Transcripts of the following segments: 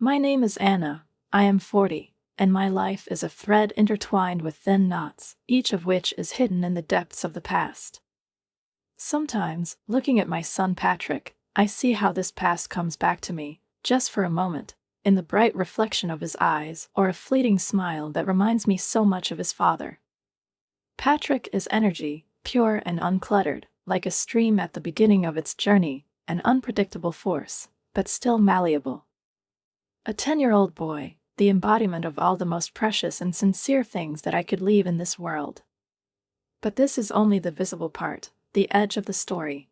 My name is Anna. I am 40, and my life is a thread intertwined with thin knots, each of which is hidden in the depths of the past. Sometimes, looking at my son Patrick, I see how this past comes back to me, just for a moment, in the bright reflection of his eyes or a fleeting smile that reminds me so much of his father. Patrick is energy, pure and uncluttered, like a stream at the beginning of its journey, an unpredictable force, but still malleable. A 10-year-old boy, the embodiment of all the most precious and sincere things that I could leave in this world. But this is only the visible part, the edge of the story.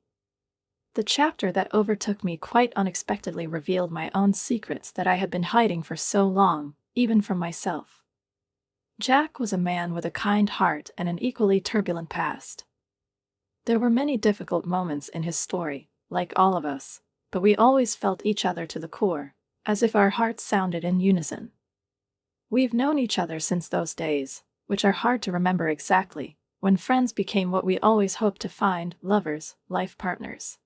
The chapter that overtook me quite unexpectedly revealed my own secrets that I had been hiding for so long, even from myself. Jack was a man with a kind heart and an equally turbulent past. There were many difficult moments in his story, like all of us, but we always felt each other to the core, as if our hearts sounded in unison. We've known each other since those days, which are hard to remember exactly, when friends became what we always hoped to find: lovers, life partners.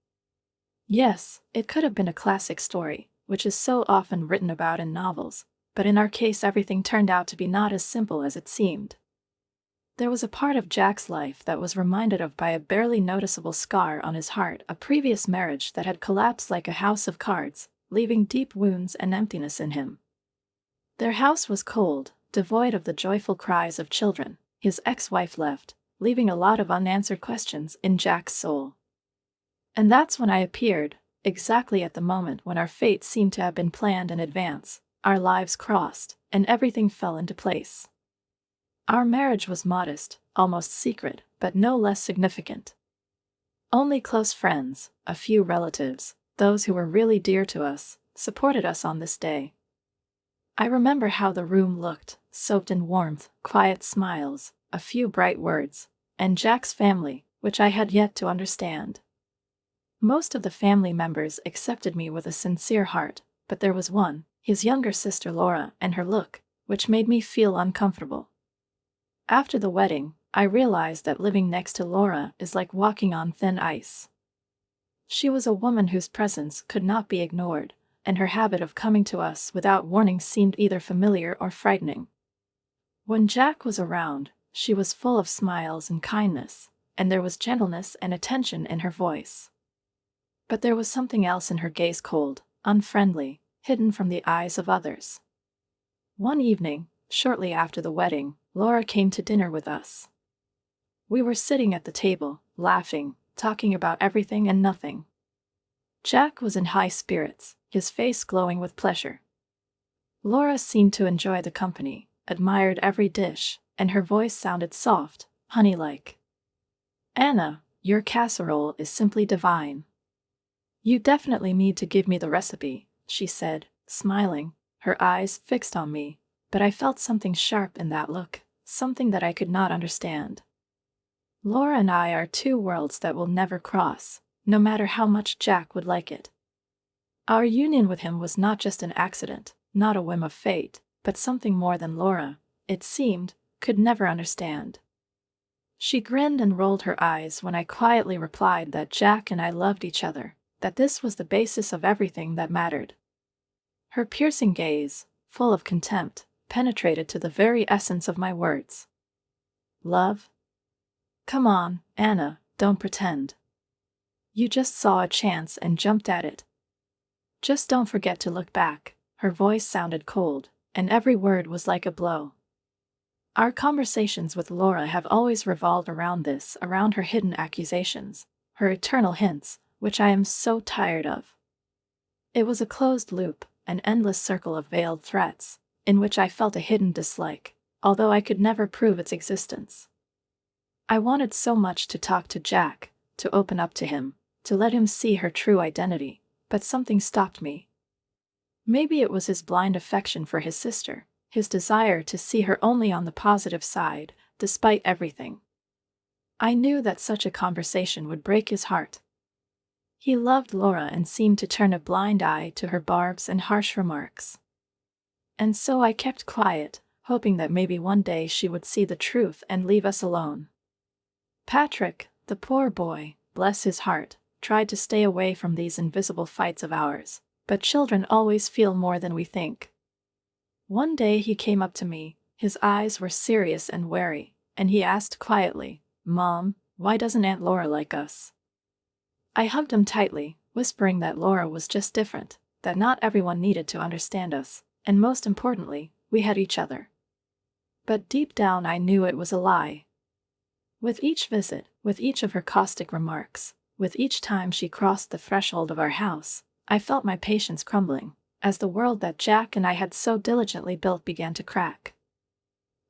Yes, it could have been a classic story, which is so often written about in novels, but in our case everything turned out to be not as simple as it seemed. There was a part of Jack's life that was reminded of by a barely noticeable scar on his heart, a previous marriage that had collapsed like a house of cards, leaving deep wounds and emptiness in him. Their house was cold, devoid of the joyful cries of children. His ex-wife left, leaving a lot of unanswered questions in Jack's soul. And that's when I appeared, exactly at the moment when our fate seemed to have been planned in advance. Our lives crossed, and everything fell into place. Our marriage was modest, almost secret, but no less significant. Only close friends, a few relatives, those who were really dear to us, supported us on this day. I remember how the room looked, soaked in warmth, quiet smiles, a few bright words, and Jack's family, which I had yet to understand. Most of the family members accepted me with a sincere heart, but there was one, his younger sister Laura, and her look, which made me feel uncomfortable. After the wedding, I realized that living next to Laura is like walking on thin ice. She was a woman whose presence could not be ignored, and her habit of coming to us without warning seemed either familiar or frightening. When Jack was around, she was full of smiles and kindness, and there was gentleness and attention in her voice. But there was something else in her gaze, cold, unfriendly, hidden from the eyes of others. One evening, shortly after the wedding, Laura came to dinner with us. We were sitting at the table, laughing, talking about everything and nothing. Jack was in high spirits, his face glowing with pleasure. Laura seemed to enjoy the company, admired every dish, and her voice sounded soft, honey-like. "Anna, your casserole is simply divine. You definitely need to give me the recipe," she said, smiling, her eyes fixed on me, but I felt something sharp in that look, something that I could not understand. Laura and I are two worlds that will never cross, no matter how much Jack would like it. Our union with him was not just an accident, not a whim of fate, but something more than Laura, it seemed, could never understand. She grinned and rolled her eyes when I quietly replied that Jack and I loved each other, that this was the basis of everything that mattered. Her piercing gaze, full of contempt, penetrated to the very essence of my words. Love? Come on, Anna, don't pretend. You just saw a chance and jumped at it. Just don't forget to look back. Her voice sounded cold, and every word was like a blow. Our conversations with Laura have always revolved around this, around her hidden accusations, her eternal hints, which I am so tired of. It was a closed loop, an endless circle of veiled threats, in which I felt a hidden dislike, although I could never prove its existence. I wanted so much to talk to Jack, to open up to him, to let him see her true identity, but something stopped me. Maybe it was his blind affection for his sister, his desire to see her only on the positive side, despite everything. I knew that such a conversation would break his heart. He loved Laura and seemed to turn a blind eye to her barbs and harsh remarks. And so I kept quiet, hoping that maybe one day she would see the truth and leave us alone. Patrick, the poor boy, bless his heart, tried to stay away from these invisible fights of ours, but children always feel more than we think. One day he came up to me, his eyes were serious and wary, and he asked quietly, "Mom, why doesn't Aunt Laura like us?" I hugged him tightly, whispering that Laura was just different, that not everyone needed to understand us, and most importantly, we had each other. But deep down I knew it was a lie. With each visit, with each of her caustic remarks, with each time she crossed the threshold of our house, I felt my patience crumbling, as the world that Jack and I had so diligently built began to crack.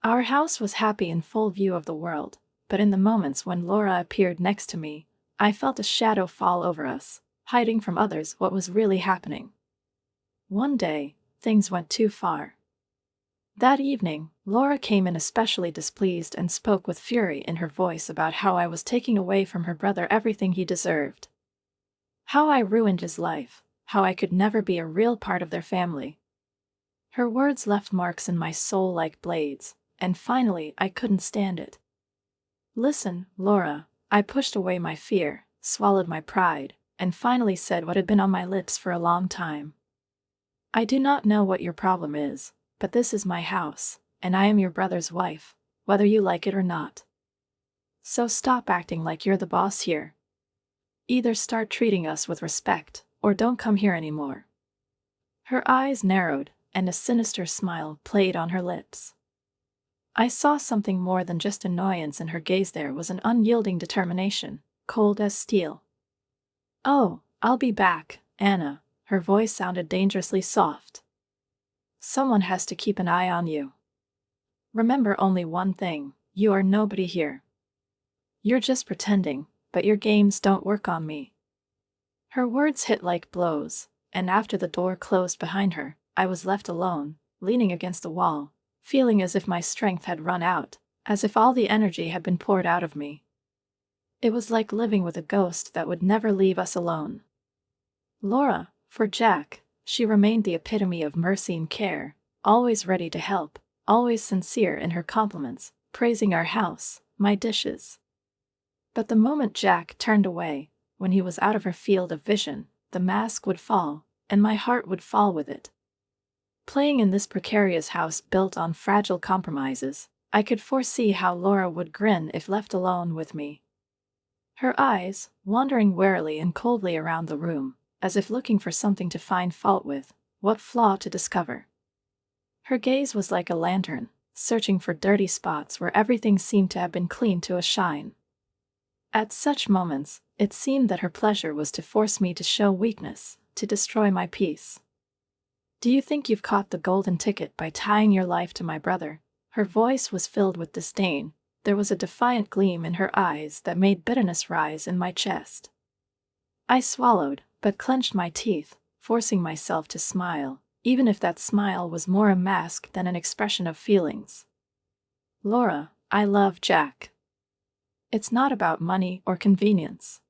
Our house was happy in full view of the world, but in the moments when Laura appeared next to me, I felt a shadow fall over us, hiding from others what was really happening. One day, things went too far. That evening, Laura came in especially displeased and spoke with fury in her voice about how I was taking away from her brother everything he deserved. How I ruined his life, how I could never be a real part of their family. Her words left marks in my soul like blades, and finally I couldn't stand it. "Listen, Laura," I pushed away my fear, swallowed my pride, and finally said what had been on my lips for a long time. "I do not know what your problem is, but this is my house, and I am your brother's wife, whether you like it or not. So stop acting like you're the boss here. Either start treating us with respect, or don't come here anymore." Her eyes narrowed, and a sinister smile played on her lips. I saw something more than just annoyance in her gaze. There was an unyielding determination, cold as steel. "Oh, I'll be back, Anna," her voice sounded dangerously soft. "Someone has to keep an eye on you. Remember only one thing, you are nobody here. You're just pretending, but your games don't work on me." Her words hit like blows, and after the door closed behind her, I was left alone, leaning against the wall, feeling as if my strength had run out, as if all the energy had been poured out of me. It was like living with a ghost that would never leave us alone. Laura, for Jack, she remained the epitome of mercy and care, always ready to help, always sincere in her compliments, praising our house, my dishes. But the moment Jack turned away, when he was out of her field of vision, the mask would fall, and my heart would fall with it. Playing in this precarious house built on fragile compromises, I could foresee how Laura would grin if left alone with me. Her eyes, wandering warily and coldly around the room, as if looking for something to find fault with, what flaw to discover. Her gaze was like a lantern, searching for dirty spots where everything seemed to have been cleaned to a shine. At such moments, it seemed that her pleasure was to force me to show weakness, to destroy my peace. "Do you think you've caught the golden ticket by tying your life to my brother?" Her voice was filled with disdain. There was a defiant gleam in her eyes that made bitterness rise in my chest. I swallowed, but clenched my teeth, forcing myself to smile, even if that smile was more a mask than an expression of feelings. "Laura, I love Jack. It's not about money or convenience.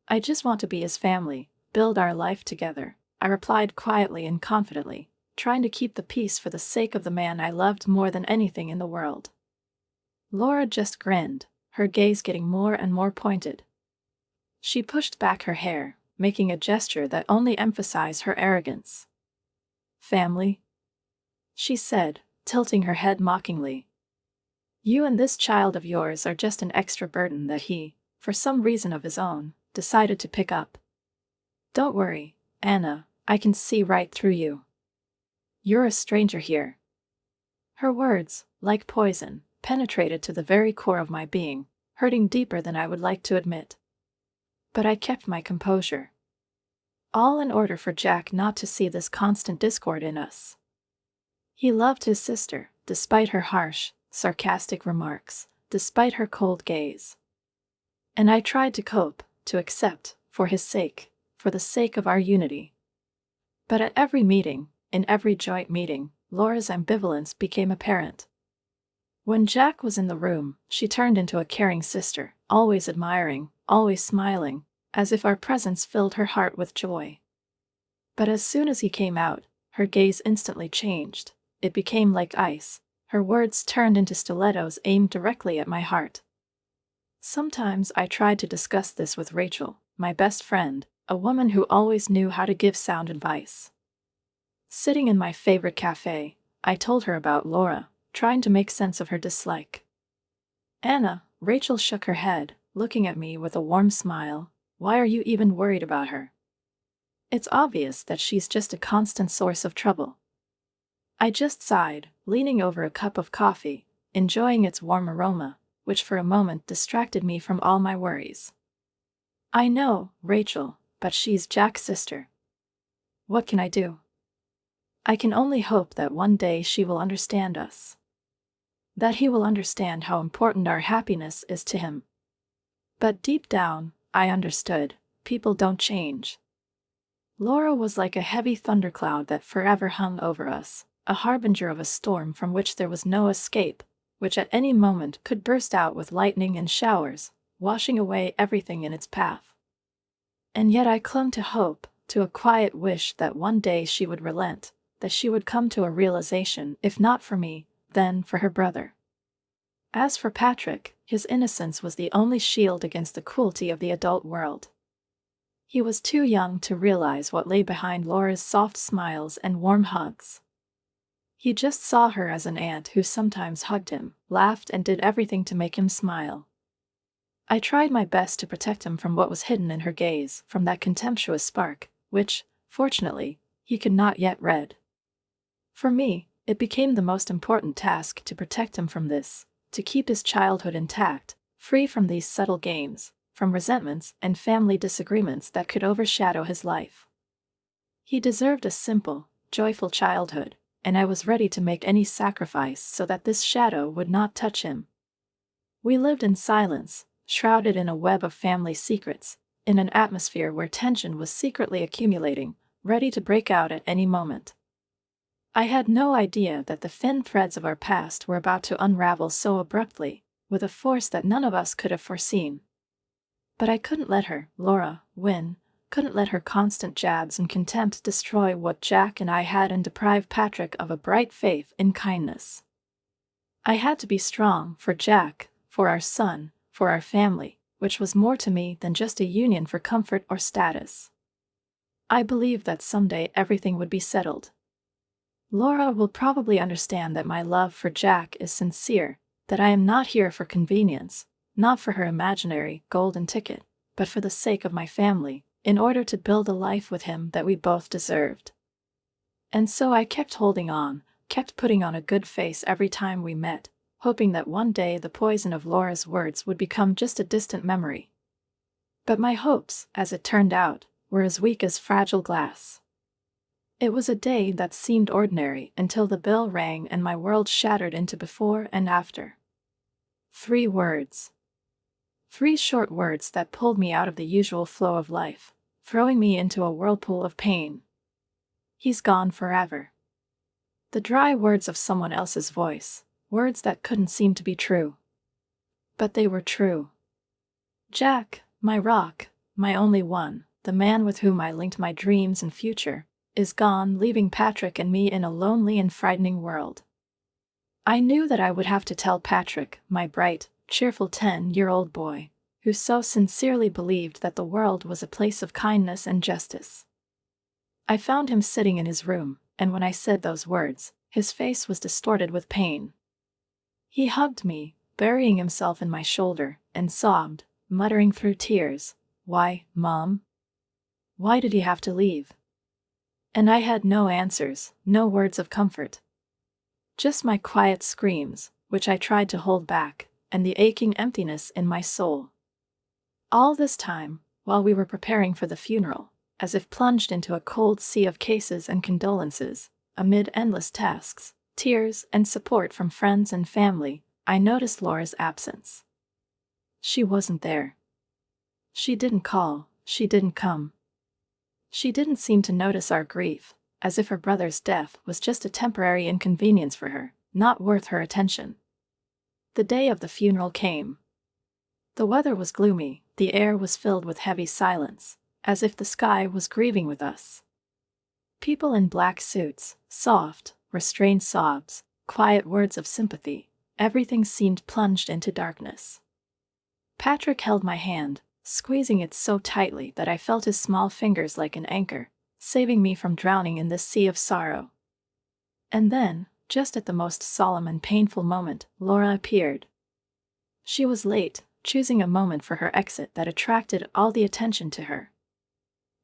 I just want to be his family, build our life together," I replied quietly and confidently, trying to keep the peace for the sake of the man I loved more than anything in the world. Laura just grinned, her gaze getting more and more pointed. She pushed back her hair, making a gesture that only emphasized her arrogance. "Family?" she said, tilting her head mockingly. "You and this child of yours are just an extra burden that he, for some reason of his own, decided to pick up. Don't worry, Anna, I can see right through you. You're a stranger here." Her words, like poison, penetrated to the very core of my being, hurting deeper than I would like to admit. But I kept my composure. All in order for Jack not to see this constant discord in us. He loved his sister, despite her harsh, sarcastic remarks, despite her cold gaze. And I tried to cope, to accept, for his sake, for the sake of our unity. But at every meeting, in every joint meeting, Laura's ambivalence became apparent. When Jack was in the room, she turned into a caring sister, always admiring, always smiling, as if our presence filled her heart with joy. But as soon as he came out, her gaze instantly changed. It became like ice. Her words turned into stilettos aimed directly at my heart. Sometimes I tried to discuss this with Rachel, my best friend, a woman who always knew how to give sound advice. Sitting in my favorite cafe, I told her about Laura, trying to make sense of her dislike. Anna, Rachel shook her head, looking at me with a warm smile. Why are you even worried about her? It's obvious that she's just a constant source of trouble. I just sighed, leaning over a cup of coffee, enjoying its warm aroma, which for a moment distracted me from all my worries. I know, Rachel, but she's Jack's sister. What can I do? I can only hope that one day she will understand us. That he will understand how important our happiness is to him. But deep down, I understood, people don't change. Laura was like a heavy thundercloud that forever hung over us, a harbinger of a storm from which there was no escape, which at any moment could burst out with lightning and showers, washing away everything in its path. And yet I clung to hope, to a quiet wish that one day she would relent, that she would come to a realization, if not for me, then for her brother. As for Patrick, his innocence was the only shield against the cruelty of the adult world. He was too young to realize what lay behind Laura's soft smiles and warm hugs. He just saw her as an aunt who sometimes hugged him, laughed, and did everything to make him smile. I tried my best to protect him from what was hidden in her gaze, from that contemptuous spark, which, fortunately, he could not yet read. For me, it became the most important task to protect him from this, to keep his childhood intact, free from these subtle games, from resentments and family disagreements that could overshadow his life. He deserved a simple, joyful childhood, and I was ready to make any sacrifice so that this shadow would not touch him. We lived in silence, shrouded in a web of family secrets, in an atmosphere where tension was secretly accumulating, ready to break out at any moment. I had no idea that the thin threads of our past were about to unravel so abruptly, with a force that none of us could have foreseen. But I couldn't let her, Laura, win, couldn't let her constant jabs and contempt destroy what Jack and I had and deprive Patrick of a bright faith in kindness. I had to be strong for Jack, for our son, for our family, which was more to me than just a union for comfort or status. I believed that someday everything would be settled. Laura will probably understand that my love for Jack is sincere, that I am not here for convenience, not for her imaginary golden ticket, but for the sake of my family, in order to build a life with him that we both deserved. And so I kept holding on, kept putting on a good face every time we met, hoping that one day the poison of Laura's words would become just a distant memory. But my hopes, as it turned out, were as weak as fragile glass. It was a day that seemed ordinary until the bell rang and my world shattered into before and after. 3 words. 3 short words that pulled me out of the usual flow of life, throwing me into a whirlpool of pain. He's gone forever. The dry words of someone else's voice, words that couldn't seem to be true. But they were true. Jack, my rock, my only one, the man with whom I linked my dreams and future, is gone, leaving Patrick and me in a lonely and frightening world. I knew that I would have to tell Patrick, my bright, cheerful 10-year-old boy, who so sincerely believed that the world was a place of kindness and justice. I found him sitting in his room, and when I said those words, his face was distorted with pain. He hugged me, burying himself in my shoulder, and sobbed, muttering through tears, "Why, Mom? Why did he have to leave?" And I had no answers, no words of comfort. Just my quiet screams, which I tried to hold back, and the aching emptiness in my soul. All this time, while we were preparing for the funeral, as if plunged into a cold sea of cases and condolences, amid endless tasks, tears, and support from friends and family, I noticed Laura's absence. She wasn't there. She didn't call, she didn't come. She didn't seem to notice our grief, as if her brother's death was just a temporary inconvenience for her, not worth her attention. The day of the funeral came. The weather was gloomy, the air was filled with heavy silence, as if the sky was grieving with us. People in black suits, soft, restrained sobs, quiet words of sympathy, everything seemed plunged into darkness. Patrick held my hand, squeezing it so tightly that I felt his small fingers like an anchor, saving me from drowning in this sea of sorrow. And then, just at the most solemn and painful moment, Laura appeared. She was late, choosing a moment for her exit that attracted all the attention to her.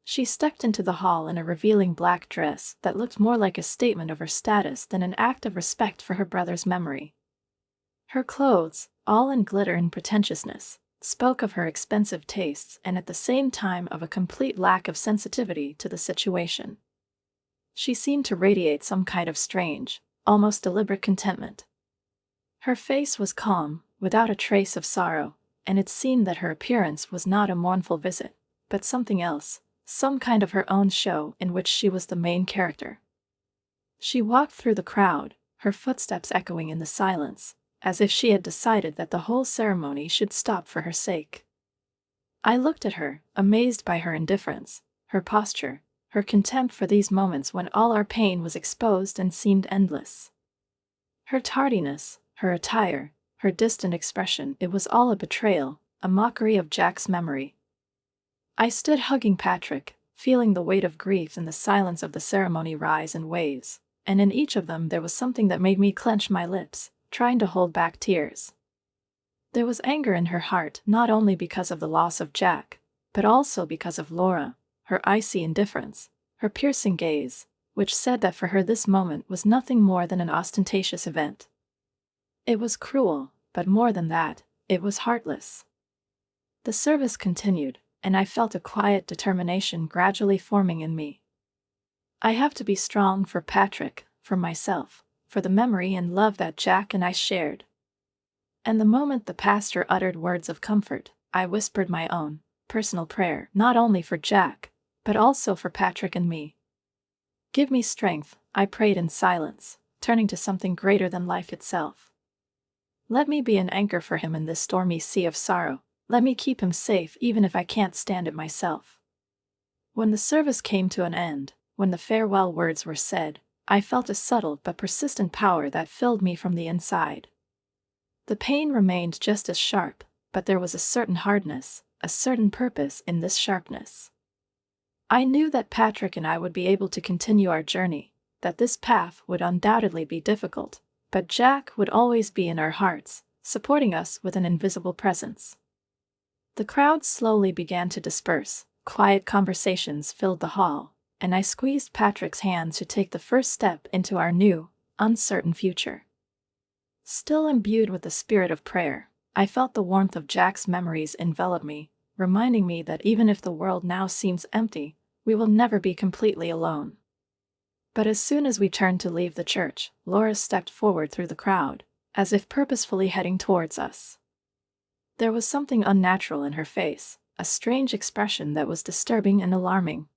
She stepped into the hall in a revealing black dress that looked more like a statement of her status than an act of respect for her brother's memory. Her clothes, all in glitter and pretentiousness, spoke of her expensive tastes and at the same time of a complete lack of sensitivity to the situation. She seemed to radiate some kind of strange, almost deliberate contentment. Her face was calm, without a trace of sorrow, and it seemed that her appearance was not a mournful visit, but something else, some kind of her own show in which she was the main character. She walked through the crowd, her footsteps echoing in the silence, as if she had decided that the whole ceremony should stop for her sake. I looked at her, amazed by her indifference, her posture, her contempt for these moments when all our pain was exposed and seemed endless. Her tardiness, her attire, her distant expression, it was all a betrayal, a mockery of Jack's memory. I stood hugging Patrick, feeling the weight of grief and the silence of the ceremony rise in waves, and in each of them there was something that made me clench my lips, trying to hold back tears. There was anger in her heart not only because of the loss of Jack, but also because of Laura, her icy indifference, her piercing gaze, which said that for her this moment was nothing more than an ostentatious event. It was cruel, but more than that, it was heartless. The service continued, and I felt a quiet determination gradually forming in me. I have to be strong for Patrick, for myself, for the memory and love that Jack and I shared. And the moment the pastor uttered words of comfort, I whispered my own personal prayer, not only for Jack, but also for Patrick and me. Give me strength, I prayed in silence, turning to something greater than life itself. Let me be an anchor for him in this stormy sea of sorrow. Let me keep him safe even if I can't stand it myself. When the service came to an end, when the farewell words were said, I felt a subtle but persistent power that filled me from the inside. The pain remained just as sharp, but there was a certain hardness, a certain purpose in this sharpness. I knew that Patrick and I would be able to continue our journey, that this path would undoubtedly be difficult, but Jack would always be in our hearts, supporting us with an invisible presence. The crowd slowly began to disperse, quiet conversations filled the hall, and I squeezed Patrick's hand to take the first step into our new, uncertain future. Still imbued with the spirit of prayer, I felt the warmth of Jack's memories envelop me, reminding me that even if the world now seems empty, we will never be completely alone. But as soon as we turned to leave the church, Laura stepped forward through the crowd, as if purposefully heading towards us. There was something unnatural in her face, a strange expression that was disturbing and alarming.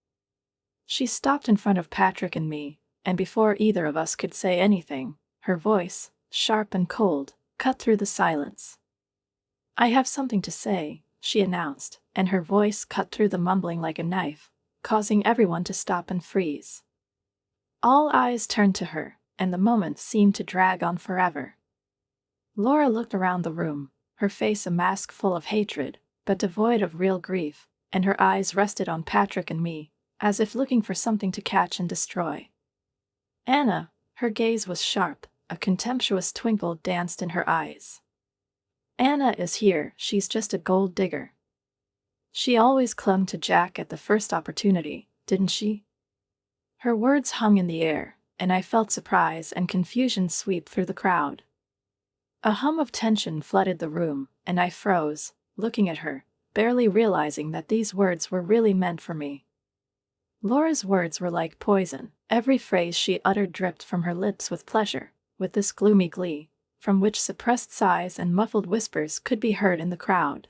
She stopped in front of Patrick and me, and before either of us could say anything, her voice, sharp and cold, cut through the silence. I have something to say, she announced, and her voice cut through the mumbling like a knife, causing everyone to stop and freeze. All eyes turned to her, and the moment seemed to drag on forever. Laura looked around the room, her face a mask full of hatred, but devoid of real grief, and her eyes rested on Patrick and me, as if looking for something to catch and destroy. Anna, her gaze was sharp, a contemptuous twinkle danced in her eyes. Anna is here, she's just a gold digger. She always clung to Jack at the first opportunity, didn't she? Her words hung in the air, and I felt surprise and confusion sweep through the crowd. A hum of tension flooded the room, and I froze, looking at her, barely realizing that these words were really meant for me. Laura's words were like poison. Every phrase she uttered dripped from her lips with pleasure, with this gloomy glee, from which suppressed sighs and muffled whispers could be heard in the crowd.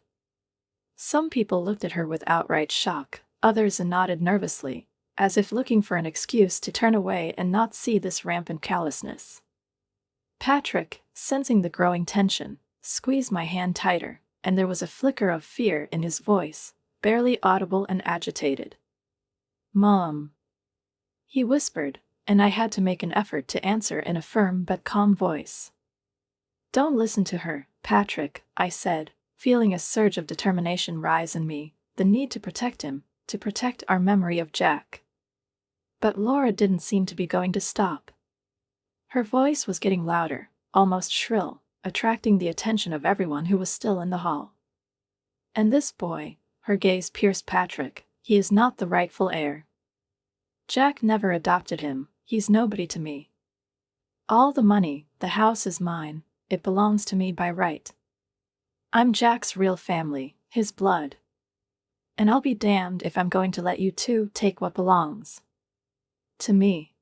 Some people looked at her with outright shock, others nodded nervously, as if looking for an excuse to turn away and not see this rampant callousness. Patrick, sensing the growing tension, squeezed my hand tighter, and there was a flicker of fear in his voice, barely audible and agitated. "Mom," he whispered, and I had to make an effort to answer in a firm but calm voice. "Don't listen to her, Patrick," I said, feeling a surge of determination rise in me, the need to protect him, to protect our memory of Jack. But Laura didn't seem to be going to stop. Her voice was getting louder, almost shrill, attracting the attention of everyone who was still in the hall. And this boy, her gaze pierced Patrick, he is not the rightful heir. Jack never adopted him, he's nobody to me. All the money, the house is mine, it belongs to me by right. I'm Jack's real family, his blood. And I'll be damned if I'm going to let you two take what belongs to me.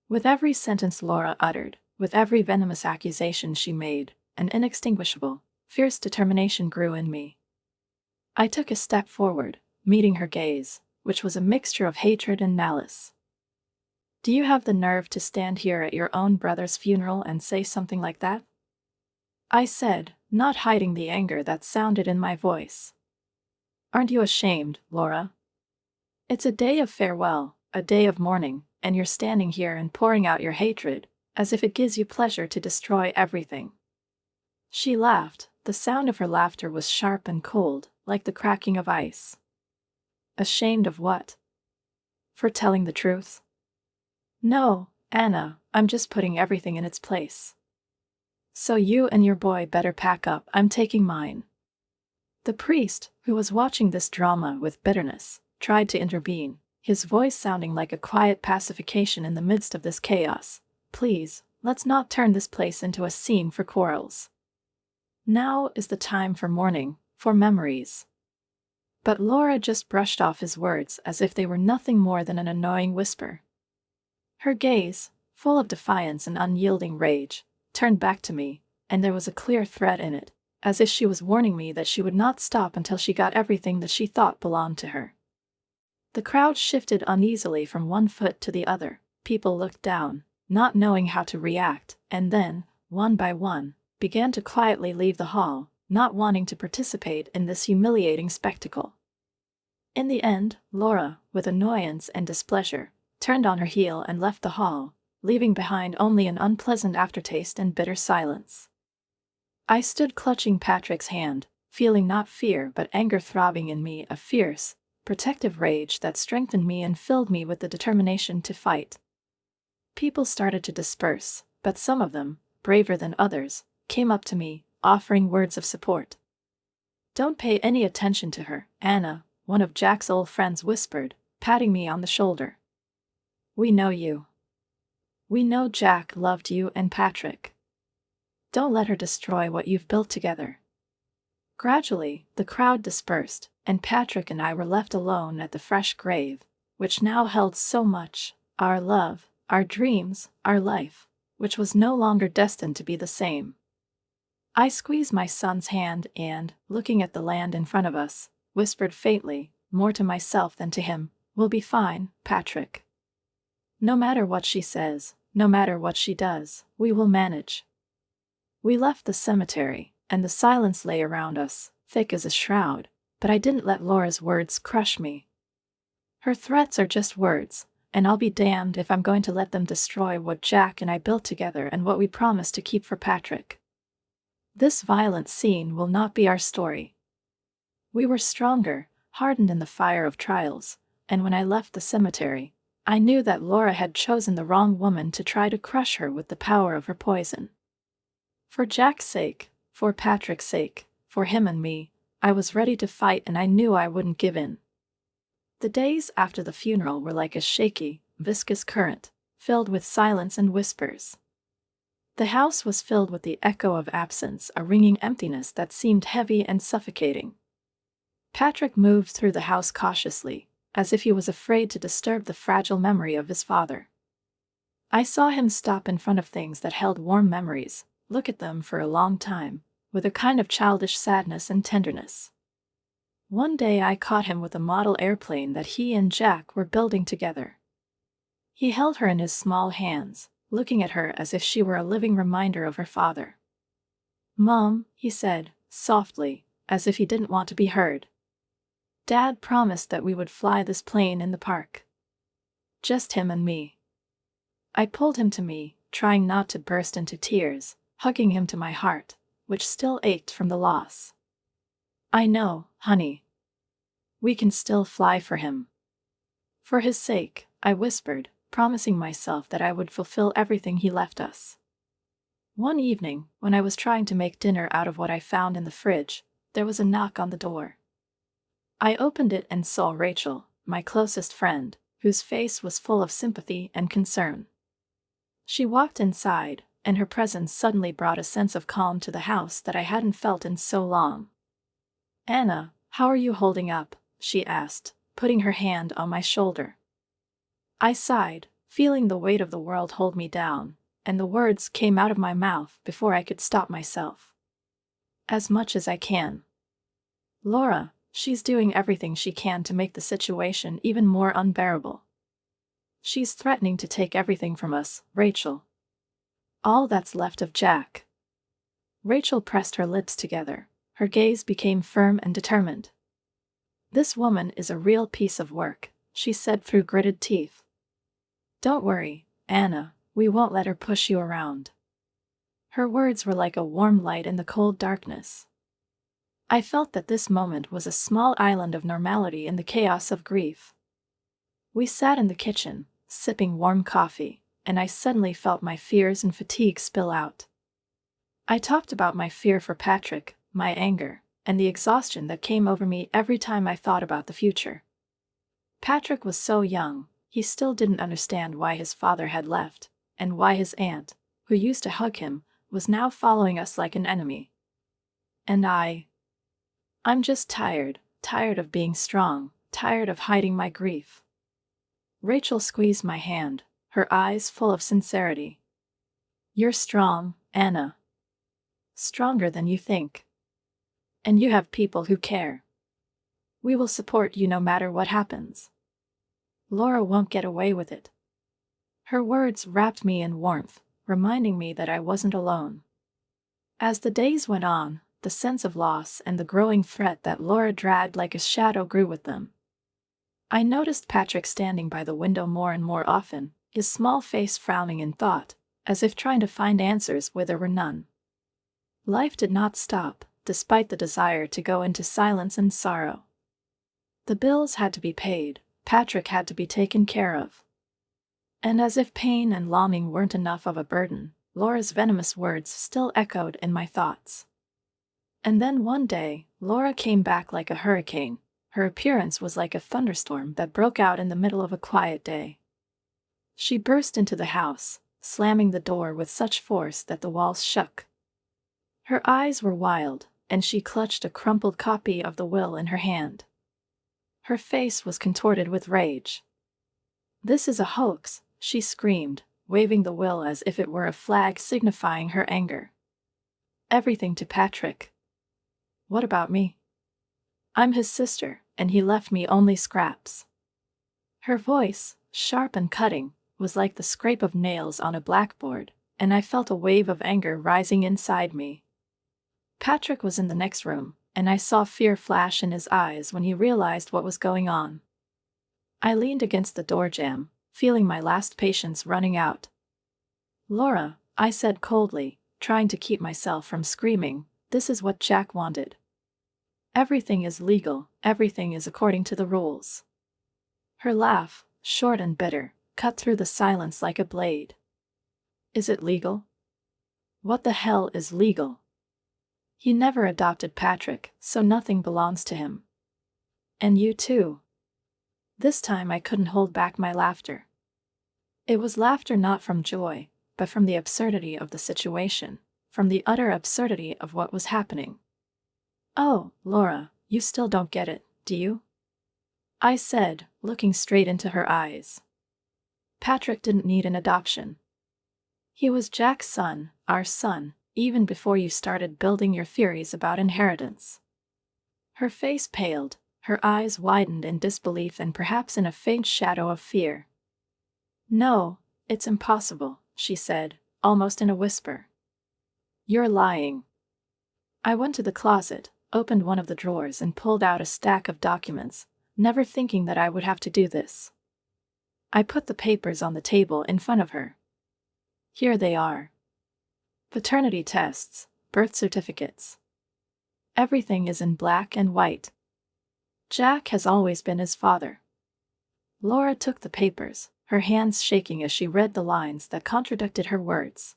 With every sentence Laura uttered, with every venomous accusation she made, an inextinguishable, fierce determination grew in me. I took a step forward, meeting her gaze, which was a mixture of hatred and malice. Do you have the nerve to stand here at your own brother's funeral and say something like that? I said, not hiding the anger that sounded in my voice. Aren't you ashamed, Laura? It's a day of farewell, a day of mourning, and you're standing here and pouring out your hatred, as if it gives you pleasure to destroy everything. She laughed. The sound of her laughter was sharp and cold, like the cracking of ice. Ashamed of what? For telling the truth? No, Anna, I'm just putting everything in its place. So you and your boy better pack up, I'm taking mine. The priest, who was watching this drama with bitterness, tried to intervene, his voice sounding like a quiet pacification in the midst of this chaos. Please, let's not turn this place into a scene for quarrels. Now is the time for mourning, for memories. But Laura just brushed off his words as if they were nothing more than an annoying whisper. Her gaze, full of defiance and unyielding rage, turned back to me, and there was a clear threat in it, as if she was warning me that she would not stop until she got everything that she thought belonged to her. The crowd shifted uneasily from one foot to the other. People looked down, not knowing how to react, and then, one by one, began to quietly leave the hall, not wanting to participate in this humiliating spectacle. In the end, Laura, with annoyance and displeasure, turned on her heel and left the hall, leaving behind only an unpleasant aftertaste and bitter silence. I stood clutching Patrick's hand, feeling not fear but anger throbbing in me, a fierce, protective rage that strengthened me and filled me with the determination to fight. People started to disperse, but some of them, braver than others, came up to me, offering words of support. Don't pay any attention to her, Anna, one of Jack's old friends whispered, patting me on the shoulder. We know you. We know Jack loved you and Patrick. Don't let her destroy what you've built together. Gradually, the crowd dispersed, and Patrick and I were left alone at the fresh grave, which now held so much, our love, our dreams, our life, which was no longer destined to be the same. I squeezed my son's hand and, looking at the land in front of us, whispered faintly, more to myself than to him, "We'll be fine, Patrick. No matter what she says, no matter what she does, we will manage." We left the cemetery, and the silence lay around us, thick as a shroud, but I didn't let Laura's words crush me. Her threats are just words, and I'll be damned if I'm going to let them destroy what Jack and I built together and what we promised to keep for Patrick. This violent scene will not be our story. We were stronger, hardened in the fire of trials, and when I left the cemetery, I knew that Laura had chosen the wrong woman to try to crush her with the power of her poison. For Jack's sake, for Patrick's sake, for him and me, I was ready to fight, and I knew I wouldn't give in. The days after the funeral were like a shaky, viscous current, filled with silence and whispers. The house was filled with the echo of absence, a ringing emptiness that seemed heavy and suffocating. Patrick moved through the house cautiously, as if he was afraid to disturb the fragile memory of his father. I saw him stop in front of things that held warm memories, look at them for a long time, with a kind of childish sadness and tenderness. One day I caught him with a model airplane that he and Jack were building together. He held her in his small hands, looking at her as if she were a living reminder of her father. "Mom," he said, softly, as if he didn't want to be heard. "Dad promised that we would fly this plane in the park. Just him and me." I pulled him to me, trying not to burst into tears, hugging him to my heart, which still ached from the loss. I know, honey. We can still fly for him. For his sake, I whispered, promising myself that I would fulfill everything he left us. One evening, when I was trying to make dinner out of what I found in the fridge, there was a knock on the door. I opened it and saw Rachel, my closest friend, whose face was full of sympathy and concern. She walked inside, and her presence suddenly brought a sense of calm to the house that I hadn't felt in so long. "Anna, how are you holding up?" she asked, putting her hand on my shoulder. I sighed, feeling the weight of the world hold me down, and the words came out of my mouth before I could stop myself. "As much as I can." "Laura, she's doing everything she can to make the situation even more unbearable. She's threatening to take everything from us, Rachel. All that's left of Jack." Rachel pressed her lips together. Her gaze became firm and determined. "This woman is a real piece of work," she said through gritted teeth. "Don't worry, Anna, we won't let her push you around." Her words were like a warm light in the cold darkness. I felt that this moment was a small island of normality in the chaos of grief. We sat in the kitchen, sipping warm coffee, and I suddenly felt my fears and fatigue spill out. I talked about my fear for Patrick, my anger, and the exhaustion that came over me every time I thought about the future. Patrick was so young, he still didn't understand why his father had left, and why his aunt, who used to hug him, was now following us like an enemy. And I'm just tired of being strong, tired of hiding my grief. Rachel squeezed my hand, her eyes full of sincerity. "You're strong, Anna. Stronger than you think. And you have people who care. We will support you no matter what happens. Laura won't get away with it." Her words wrapped me in warmth, reminding me that I wasn't alone. As the days went on, the sense of loss and the growing threat that Laura dragged like a shadow grew with them. I noticed Patrick standing by the window more and more often, his small face frowning in thought, as if trying to find answers where there were none. Life did not stop, despite the desire to go into silence and sorrow. The bills had to be paid, Patrick had to be taken care of. And as if pain and longing weren't enough of a burden, Laura's venomous words still echoed in my thoughts. And then one day, Laura came back like a hurricane. Her appearance was like a thunderstorm that broke out in the middle of a quiet day. She burst into the house, slamming the door with such force that the walls shook. Her eyes were wild, and she clutched a crumpled copy of the will in her hand. Her face was contorted with rage. "This is a hoax," she screamed, waving the will as if it were a flag signifying her anger. "Everything to Patrick. What about me? I'm his sister, and he left me only scraps." Her voice, sharp and cutting, was like the scrape of nails on a blackboard, and I felt a wave of anger rising inside me. Patrick was in the next room, and I saw fear flash in his eyes when he realized what was going on. I leaned against the door jamb, feeling my last patience running out. "Laura," I said coldly, trying to keep myself from screaming, "this is what Jack wanted. Everything is legal, everything is according to the rules." Her laugh, short and bitter, cut through the silence like a blade. "Is it legal? What the hell is legal? He never adopted Patrick, so nothing belongs to him. And you too." This time I couldn't hold back my laughter. It was laughter not from joy, but from the absurdity of the situation, from the utter absurdity of what was happening. "Oh, Laura, you still don't get it, do you?" I said, looking straight into her eyes. "Patrick didn't need an adoption. He was Jack's son, our son, even before you started building your theories about inheritance." Her face paled, her eyes widened in disbelief and perhaps in a faint shadow of fear. "No, it's impossible," she said, almost in a whisper. "You're lying." I went to the closet, opened one of the drawers and pulled out a stack of documents, never thinking that I would have to do this. I put the papers on the table in front of her. "Here they are. Paternity tests, birth certificates. Everything is in black and white. Jack has always been his father. Laura took the papers, her hands shaking as she read the lines that contradicted her words.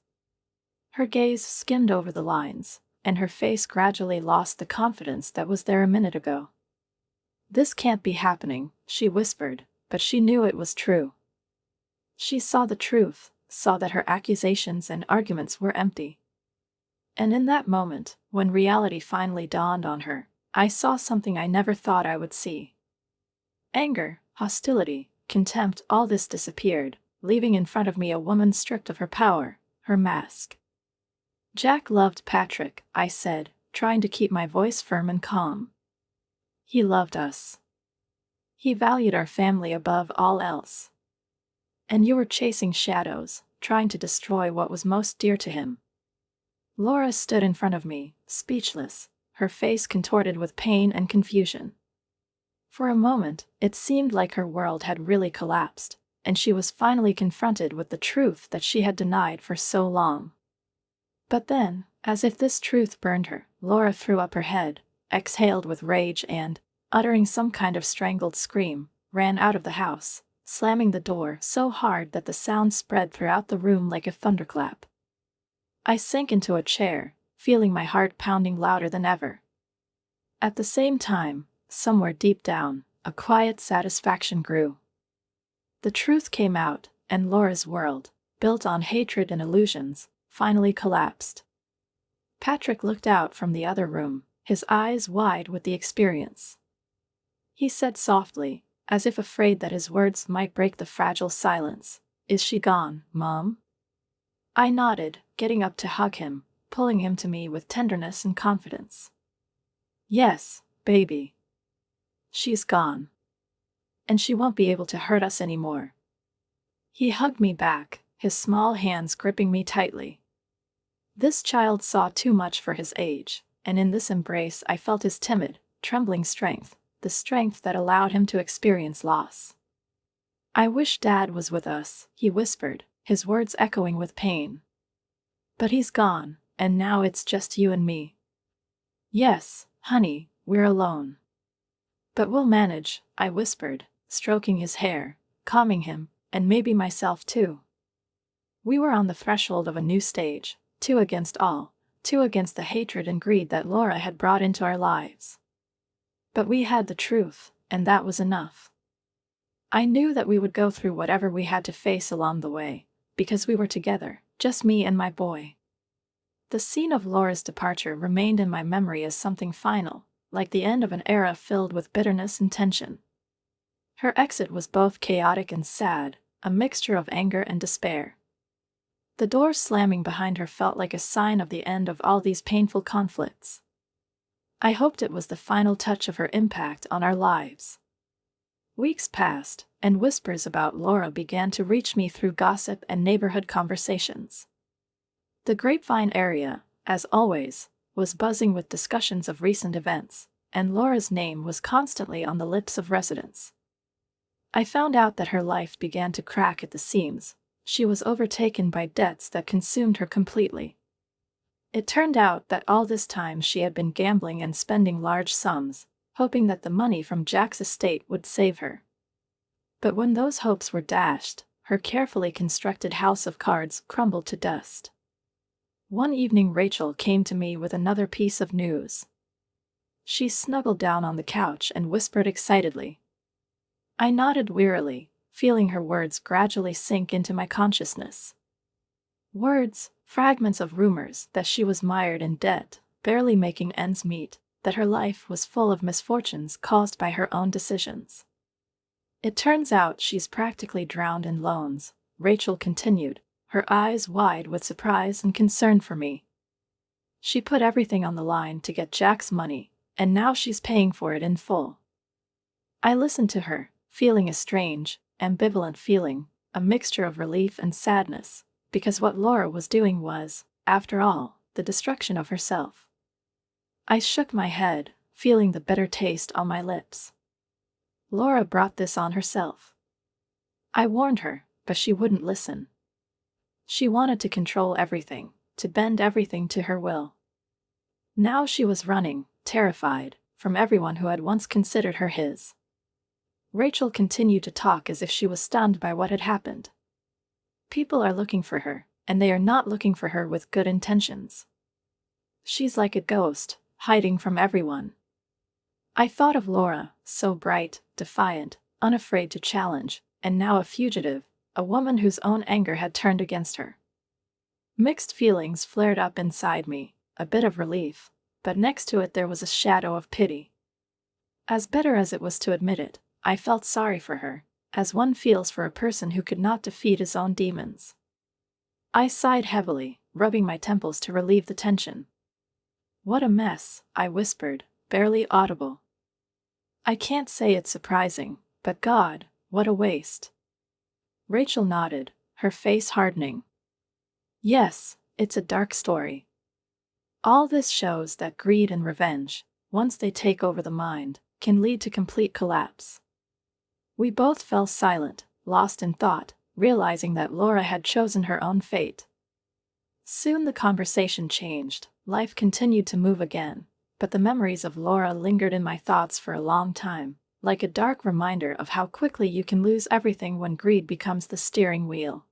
Her gaze skimmed over the lines, and her face gradually lost the confidence that was there a minute ago. "This can't be happening," she whispered, but she knew it was true. She saw the truth, saw that her accusations and arguments were empty. And in that moment, when reality finally dawned on her, I saw something I never thought I would see. Anger, hostility, contempt, all this disappeared, leaving in front of me a woman stripped of her power, her mask. "Jack loved Patrick," I said, trying to keep my voice firm and calm. "He loved us. He valued our family above all else. And you were chasing shadows, trying to destroy what was most dear to him." Laura stood in front of me, speechless, her face contorted with pain and confusion. For a moment, it seemed like her world had really collapsed, and she was finally confronted with the truth that she had denied for so long. But then, as if this truth burned her, Laura threw up her head, exhaled with rage and, uttering some kind of strangled scream, ran out of the house, slamming the door so hard that the sound spread throughout the room like a thunderclap. I sank into a chair, feeling my heart pounding louder than ever. At the same time, somewhere deep down, a quiet satisfaction grew. The truth came out, and Laura's world, built on hatred and illusions, finally collapsed. Patrick looked out from the other room, his eyes wide with the experience. He said softly, as if afraid that his words might break the fragile silence, "Is she gone, Mom?" I nodded, getting up to hug him, pulling him to me with tenderness and confidence. "Yes, baby. She's gone. And she won't be able to hurt us anymore." He hugged me back, his small hands gripping me tightly. This child saw too much for his age, and in this embrace I felt his timid, trembling strength, the strength that allowed him to experience loss. "I wish Dad was with us," he whispered, his words echoing with pain. "But he's gone, and now it's just you and me." "Yes, honey, we're alone. But we'll manage," I whispered, stroking his hair, calming him, and maybe myself too. We were on the threshold of a new stage, two against all, two against the hatred and greed that Laura had brought into our lives. But we had the truth, and that was enough. I knew that we would go through whatever we had to face along the way, because we were together, just me and my boy. The scene of Laura's departure remained in my memory as something final, like the end of an era filled with bitterness and tension. Her exit was both chaotic and sad, a mixture of anger and despair. The door slamming behind her felt like a sign of the end of all these painful conflicts. I hoped it was the final touch of her impact on our lives. Weeks passed, and whispers about Laura began to reach me through gossip and neighborhood conversations. The Grapevine area, as always, was buzzing with discussions of recent events, and Laura's name was constantly on the lips of residents. I found out that her life began to crack at the seams. She was overtaken by debts that consumed her completely. It turned out that all this time she had been gambling and spending large sums, hoping that the money from Jack's estate would save her. But when those hopes were dashed, her carefully constructed house of cards crumbled to dust. One evening Rachel came to me with another piece of news. She snuggled down on the couch and whispered excitedly. I nodded wearily, feeling her words gradually sink into my consciousness. Words, fragments of rumors that she was mired in debt, barely making ends meet, that her life was full of misfortunes caused by her own decisions. It turns out she's practically drowned in loans, Rachel continued, her eyes wide with surprise and concern for me. She put everything on the line to get Jack's money, and now she's paying for it in full. I listened to her, feeling a strange, ambivalent feeling, a mixture of relief and sadness, because what Laura was doing was, after all, the destruction of herself. I shook my head, feeling the bitter taste on my lips. Laura brought this on herself. I warned her, but she wouldn't listen. She wanted to control everything, to bend everything to her will. Now she was running, terrified, from everyone who had once considered her his. Rachel continued to talk as if she was stunned by what had happened. People are looking for her, and they are not looking for her with good intentions. She's like a ghost, hiding from everyone. I thought of Laura, so bright, defiant, unafraid to challenge, and now a fugitive, a woman whose own anger had turned against her. Mixed feelings flared up inside me, a bit of relief, but next to it there was a shadow of pity. As bitter as it was to admit it, I felt sorry for her, as one feels for a person who could not defeat his own demons. I sighed heavily, rubbing my temples to relieve the tension. "What a mess," I whispered, barely audible. "I can't say it's surprising, but God, what a waste." Rachel nodded, her face hardening. "Yes, it's a dark story. All this shows that greed and revenge, once they take over the mind, can lead to complete collapse." We both fell silent, lost in thought, realizing that Laura had chosen her own fate. Soon the conversation changed, life continued to move again, but the memories of Laura lingered in my thoughts for a long time, like a dark reminder of how quickly you can lose everything when greed becomes the steering wheel.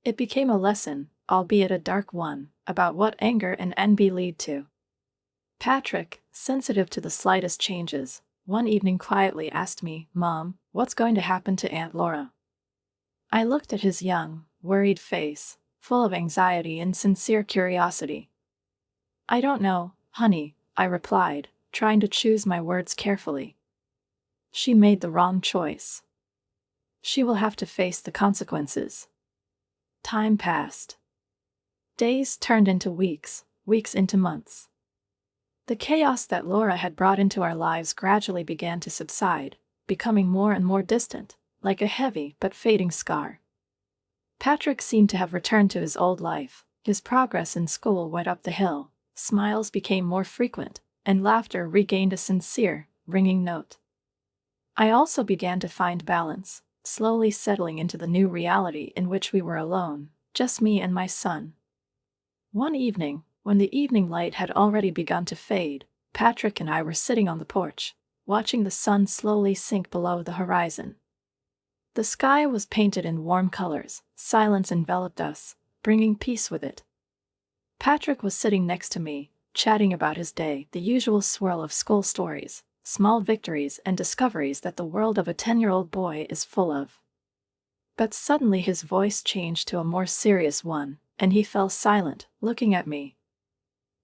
It became a lesson, albeit a dark one, about what anger and envy lead to. Patrick, sensitive to the slightest changes, one evening quietly asked me, "Mom, what's going to happen to Aunt Laura?" I looked at his young, worried face, full of anxiety and sincere curiosity. "I don't know, honey," I replied, trying to choose my words carefully. "She made the wrong choice. She will have to face the consequences." Time passed. Days turned into weeks, weeks into months. The chaos that Laura had brought into our lives gradually began to subside, becoming more and more distant, like a heavy but fading scar. Patrick seemed to have returned to his old life. His progress in school went up the hill, smiles became more frequent, and laughter regained a sincere, ringing note. I also began to find balance, slowly settling into the new reality in which we were alone, just me and my son. One evening, when the evening light had already begun to fade, Patrick and I were sitting on the porch, watching the sun slowly sink below the horizon. The sky was painted in warm colors, silence enveloped us, bringing peace with it. Patrick was sitting next to me, chatting about his day, the usual swirl of school stories, small victories and discoveries that the world of a 10-year-old boy is full of. But suddenly his voice changed to a more serious one, and he fell silent, looking at me.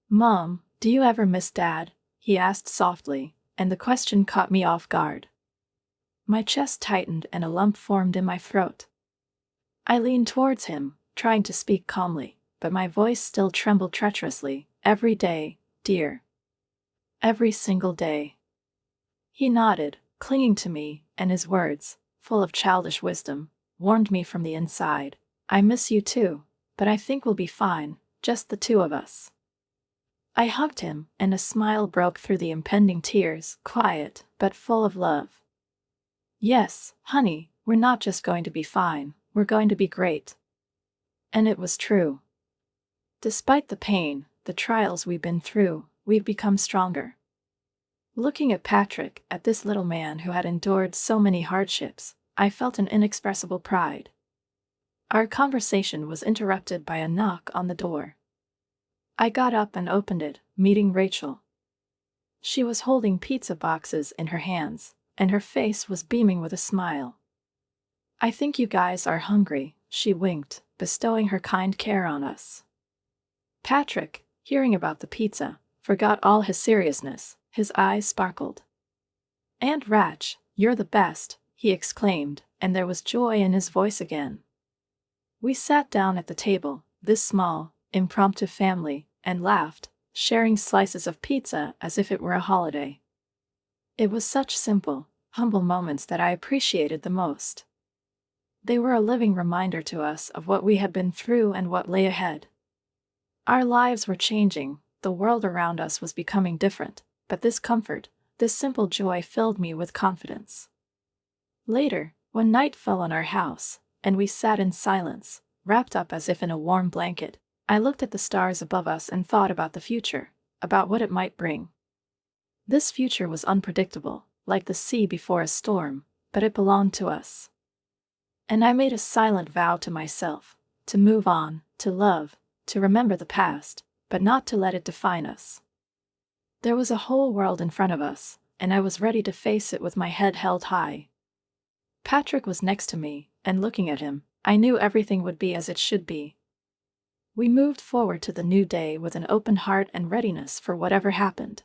"Mom, do you ever miss Dad?" he asked softly, and the question caught me off guard. My chest tightened and a lump formed in my throat. I leaned towards him, trying to speak calmly, but my voice still trembled treacherously. "Every day, dear. Every single day." He nodded, clinging to me, and his words, full of childish wisdom, warmed me from the inside. "I miss you too, but I think we'll be fine, just the two of us." I hugged him, and a smile broke through the impending tears, quiet, but full of love. "Yes, honey, we're not just going to be fine, we're going to be great." And it was true. Despite the pain, the trials we've been through, we've become stronger. Looking at Patrick, at this little man who had endured so many hardships, I felt an inexpressible pride. Our conversation was interrupted by a knock on the door. I got up and opened it, meeting Rachel. She was holding pizza boxes in her hands, and her face was beaming with a smile. "I think you guys are hungry," she winked, bestowing her kind care on us. Patrick, hearing about the pizza, forgot all his seriousness. His eyes sparkled. "Aunt Ratch, you're the best," he exclaimed, and there was joy in his voice again. We sat down at the table, this small, impromptu family, and laughed, sharing slices of pizza as if it were a holiday. It was such simple, humble moments that I appreciated the most. They were a living reminder to us of what we had been through and what lay ahead. Our lives were changing, the world around us was becoming different, but this comfort, this simple joy filled me with confidence. Later, when night fell on our house, and we sat in silence, wrapped up as if in a warm blanket, I looked at the stars above us and thought about the future, about what it might bring. This future was unpredictable, like the sea before a storm, but it belonged to us. And I made a silent vow to myself, to move on, to love, to remember the past, but not to let it define us. There was a whole world in front of us, and I was ready to face it with my head held high. Patrick was next to me, and looking at him, I knew everything would be as it should be. We moved forward to the new day with an open heart and readiness for whatever happened.